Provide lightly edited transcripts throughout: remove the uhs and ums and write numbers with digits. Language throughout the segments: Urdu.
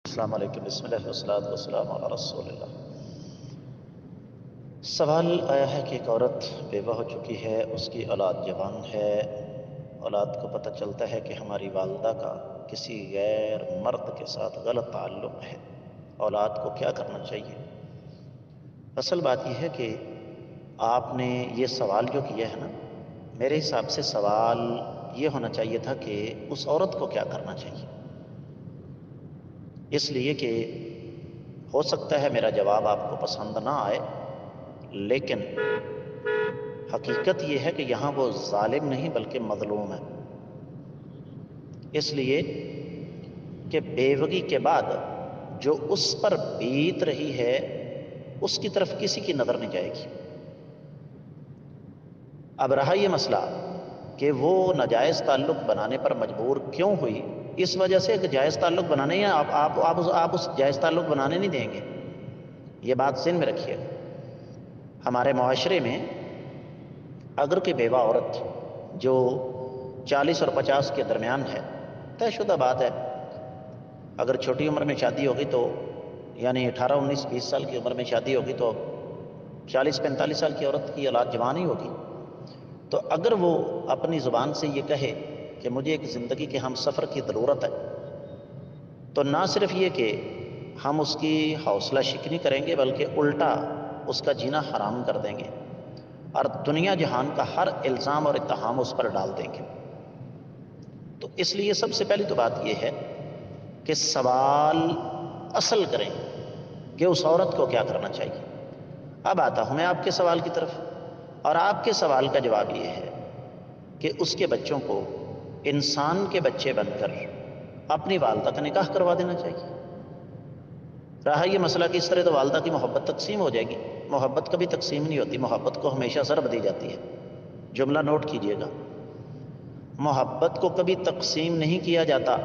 السلام علیکم، بسم اللہ والصلاۃ والسلام علی رسول اللہ۔ سوال آیا ہے کہ ایک عورت بیوہ ہو چکی ہے، اس کی اولاد جوان ہے، اولاد کو پتہ چلتا ہے کہ ہماری والدہ کا کسی غیر مرد کے ساتھ غلط تعلق ہے، اولاد کو کیا کرنا چاہیے؟ اصل بات یہ ہے کہ آپ نے یہ سوال جو کیا ہے نا، میرے حساب سے سوال یہ ہونا چاہیے تھا کہ اس عورت کو کیا کرنا چاہیے، اس لیے کہ ہو سکتا ہے میرا جواب آپ کو پسند نہ آئے، لیکن حقیقت یہ ہے کہ یہاں وہ ظالم نہیں بلکہ مظلوم ہے، اس لیے کہ بیوگی کے بعد جو اس پر بیت رہی ہے اس کی طرف کسی کی نظر نہیں جائے گی۔ اب رہا یہ مسئلہ کہ وہ ناجائز تعلق بنانے پر مجبور کیوں ہوئی، اس وجہ سے کہ جائز تعلق بنانے یا آپ اس جائز تعلق بنانے نہیں دیں گے، یہ بات ذہن میں رکھیے گا۔ ہمارے معاشرے میں اگر کوئی بیوہ عورت جو 40 اور 50 کے درمیان ہے، طے شدہ بات ہے، اگر چھوٹی عمر میں شادی ہوگی تو یعنی 18 19 20 سال کی عمر میں شادی ہوگی تو 40 45 سال کی عورت کی اولاد جوان ہی ہوگی، تو اگر وہ اپنی زبان سے یہ کہے کہ مجھے ایک زندگی کے ہم سفر کی ضرورت ہے، تو نہ صرف یہ کہ ہم اس کی حوصلہ شکنی کریں گے بلکہ الٹا اس کا جینا حرام کر دیں گے اور دنیا جہان کا ہر الزام اور اتہام اس پر ڈال دیں گے۔ تو اس لیے سب سے پہلی تو بات یہ ہے کہ سوال اصل کریں کہ اس عورت کو کیا کرنا چاہیے۔ اب آتا ہوں میں آپ کے سوال کی طرف، اور آپ کے سوال کا جواب یہ ہے کہ اس کے بچوں کو انسان کے بچے بن کر اپنی والدہ کا نکاح کروا دینا چاہیے۔ رہا یہ مسئلہ کہ اس طرح تو والدہ کی محبت تقسیم ہو جائے گی، محبت کبھی تقسیم نہیں ہوتی، محبت کو ہمیشہ ضرب دی جاتی ہے، جملہ نوٹ کیجئے گا، محبت کو کبھی تقسیم نہیں کیا جاتا،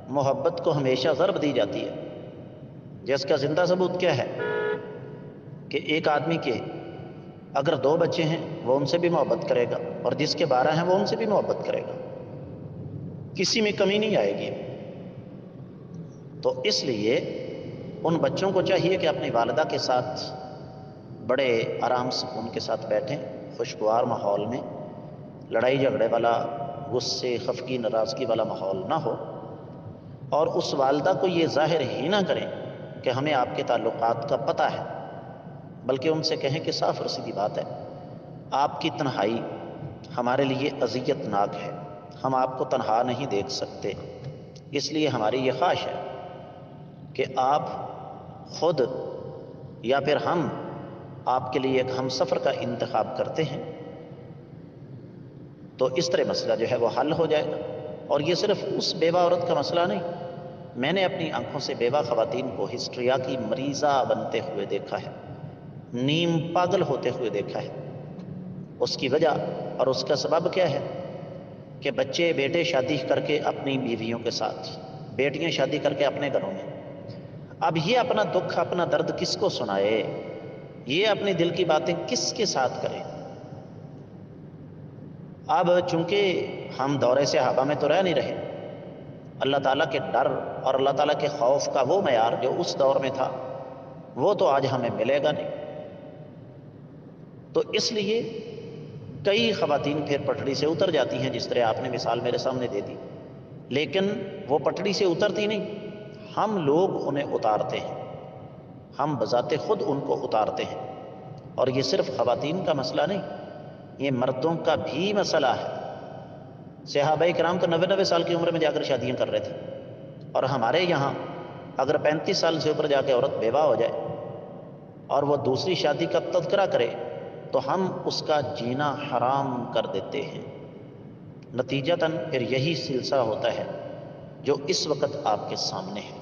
محبت کو ہمیشہ ضرب دی جاتی ہے۔ جس کا زندہ ثبوت کیا ہے کہ ایک آدمی کے اگر 2 بچے ہیں وہ ان سے بھی محبت کرے گا، اور جس کے 12 ہیں وہ ان سے بھی محبت کرے گا، کسی میں کمی نہیں آئے گی۔ تو اس لیے ان بچوں کو چاہیے کہ اپنی والدہ کے ساتھ بڑے آرام سکون کے ساتھ بیٹھیں، خوشگوار ماحول میں، لڑائی جھگڑے والا، غصے خفگی ناراضگی والا ماحول نہ ہو، اور اس والدہ کو یہ ظاہر ہی نہ کریں کہ ہمیں آپ کے تعلقات کا پتہ ہے، بلکہ ان سے کہیں کہ صاف اور سیدھی بات ہے، آپ کی تنہائی ہمارے لیے اذیت ناک ہے، ہم آپ کو تنہا نہیں دیکھ سکتے، اس لیے ہماری یہ خواہش ہے کہ آپ خود یا پھر ہم آپ کے لیے ایک ہم سفر کا انتخاب کرتے ہیں، تو اس طرح مسئلہ جو ہے وہ حل ہو جائے گا۔ اور یہ صرف اس بیوہ عورت کا مسئلہ نہیں، میں نے اپنی آنکھوں سے بیوہ خواتین کو ہسٹریا کی مریضہ بنتے ہوئے دیکھا ہے، نیم پاگل ہوتے ہوئے دیکھا ہے۔ اس کی وجہ اور اس کا سبب کیا ہے کہ بچے بیٹے شادی کر کے اپنی بیویوں کے ساتھ، بیٹیاں شادی کر کے اپنے گھروں میں، اب یہ اپنا دکھ اپنا درد کس کو سنائے، یہ اپنی دل کی باتیں کس کے ساتھ کرے۔ اب چونکہ ہم دور صحابہ میں تو رہ نہیں رہے، اللہ تعالیٰ کے ڈر اور اللہ تعالیٰ کے خوف کا وہ معیار جو اس دور میں تھا وہ تو آج ہمیں ملے گا نہیں۔ تو اس لیے کئی خواتین پھر پٹڑی سے اتر جاتی ہیں، جس طرح آپ نے مثال میرے سامنے دے دی، لیکن وہ پٹڑی سے اترتی نہیں، ہم لوگ انہیں اتارتے ہیں، ہم بذات خود ان کو اتارتے ہیں۔ اور یہ صرف خواتین کا مسئلہ نہیں، یہ مردوں کا بھی مسئلہ ہے۔ صحابہ کرام تو 90 سال کی عمر میں جا کر شادیاں کر رہے تھے، اور ہمارے یہاں اگر 35 سال سے اوپر جا کے عورت بیوہ ہو جائے اور وہ دوسری شادی کا تذکرہ کرے تو ہم اس کا جینا حرام کر دیتے ہیں۔ نتیجتاً پھر یہی سلسلہ ہوتا ہے جو اس وقت آپ کے سامنے ہے۔